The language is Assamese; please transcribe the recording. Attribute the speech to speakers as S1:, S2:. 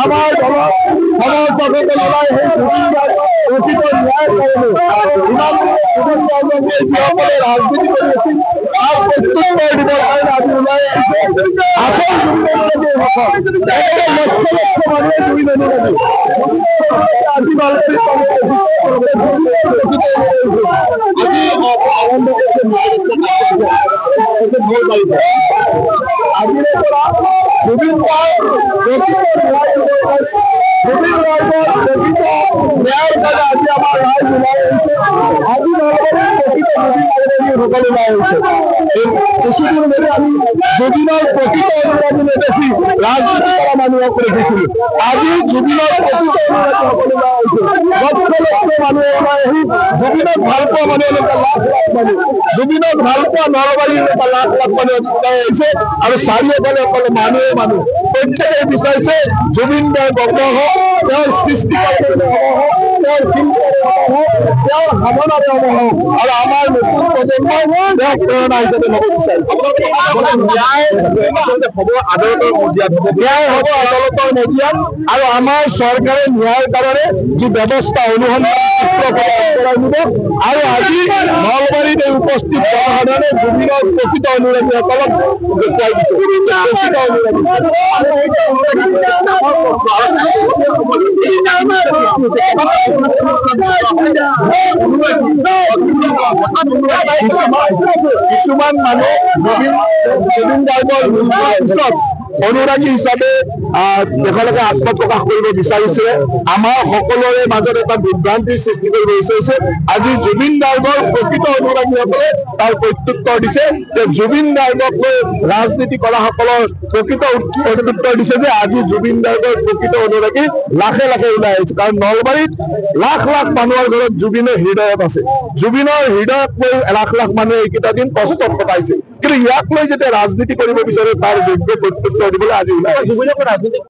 S1: আমাৰ দলৰ সমৰ্থকসকলে ওলাই সেই জুবিন গাৰ্গৰ প্ৰকৃত ন্যায় কাৰণে ইমান জুবিন গাৰ্গক যিসকলে ৰাজনীতি কৰি আছিল তাৰ প্ৰত্যুত্তৰ দিবৰ কাৰণে আজি ওলাই আহিছে আচল জুবিন গাৰ্গসকল লক্ষ লক্ষ মানুহে জুবিন গাৰ্গ আজি নলবাৰী আজিৰে পৰা জুবিন গাৰ্গ জুবিন গাৰ্গৰ প্ৰকৃত ন্যায়ৰ কাৰণে আজি আমাৰ ৰাইজ ওলাই আহিছে আজি নলবাৰীৰ প্ৰকৃত জুবিন গাৰ্গসকল ওলাই আহিছে কিছুদিন ধৰি আমি জুবিনৰ প্ৰকৃত অনুৰাগী নেদেখি ৰাজনীতি কৰা মানুহক দেখিছিলো আজি জুবিনৰ প্ৰকৃত অনুৰাগীসকল ওলাই আহিছে লক্ষ লক্ষ মানুহে ওলাই আহি জুবিনক ভাল পোৱা মানুহ এনেকুৱা লাখ লাখ মানুহ জুবিনক ভাল পোৱা নলবাৰীৰ এনেকুৱা লাখ লাখ মানুহ ওলাই আহিছে আৰু চাৰিওফালে অকল মানুহে মানুহ প্ৰত্যেকে বিচাৰিছে জুবিন গাৰ্গক হওক তেওঁৰ সৃষ্টিকাৰী হওক তেওঁৰ শিল্পৰে হওক তেওঁৰ সাধনাৰে হওক আৰু আমাৰ নতুন প্ৰজন্মই তেওঁক প্ৰেৰণা হিচাপে ল'ব বিচাৰিছে ন্যায় হ'ব আদালতৰ মজিয়াত আৰু আমাৰ চৰকাৰে ন্যায়ৰ কাৰণে যি ব্যৱস্থা অনুসন্ধান কৰাই দিব আৰু আজি নলবাৰীত উপস্থিত জনসাধাৰণে জুবিনৰ প্ৰকৃত অনুৰাগীসকলক দেখুৱাই দিছে প্ৰকৃত অনুৰাগী কিছুমান মানুহ জুবিন গাৰ্গৰ পিছত অনুৰাগী হিচাপে দেশলৈকে আত্মপ্ৰকাশ কৰিব বিচাৰিছে আমাৰ সকলোৰে মাজত এটা বিভ্ৰান্তিৰ সৃষ্টি কৰিব বিচাৰিছে আজি জুবিন গাৰ্গৰ প্ৰকৃত অনুৰাগীসকলে তাৰ প্ৰত্যুত্তৰ দিছে যে জুবিন গাৰ্গক লৈ ৰাজনীতি কৰাসকলৰ প্ৰকৃত প্ৰত্যুত্তৰ দিছে যে আজি জুবিন গাৰ্গৰ প্ৰকৃত অনুৰাগী লাখে লাখে ওলাই আহিছে কাৰণ নলবাৰীত লাখ লাখ মানুহৰ ঘৰত জুবিনৰ হৃদয়ত আছে জুবিনৰ হৃদয়ক লৈ লাখ লাখ মানুহে এইকেইটা দিন কষ্ট কটাইছে কিন্তু ইয়াক লৈ যেতিয়া ৰাজনীতি কৰিব বিচাৰে তাৰ যোগ্য প্ৰত্যুত্তৰ দিবলৈ আজি ওলাই আহিছে।